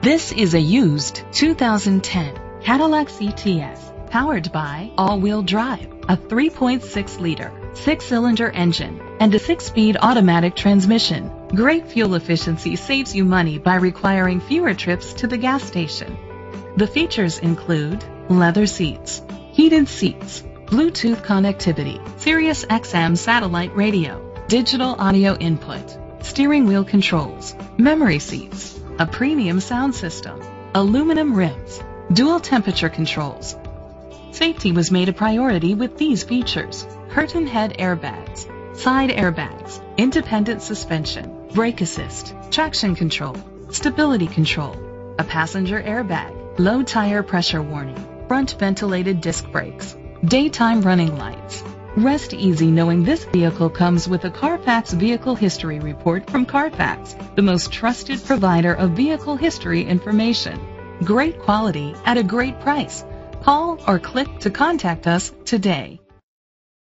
This is a used 2010 Cadillac CTS, powered by all-wheel drive, a 3.6-liter, 6-cylinder engine, and a 6-speed automatic transmission. Great fuel efficiency saves you money by requiring fewer trips to the gas station. The features include leather seats, heated seats, Bluetooth connectivity, Sirius XM satellite radio, digital audio input, steering wheel controls, memory seats, a premium sound system, aluminum rims, dual temperature controls. Safety was made a priority with these features: curtain head airbags, side airbags, independent suspension, brake assist, traction control, stability control, a passenger airbag, low tire pressure warning, front ventilated disc brakes, daytime running lights. Rest easy knowing this vehicle comes with a Carfax Vehicle History Report from Carfax, the most trusted provider of vehicle history information. Great quality at a great price. Call or click to contact us today.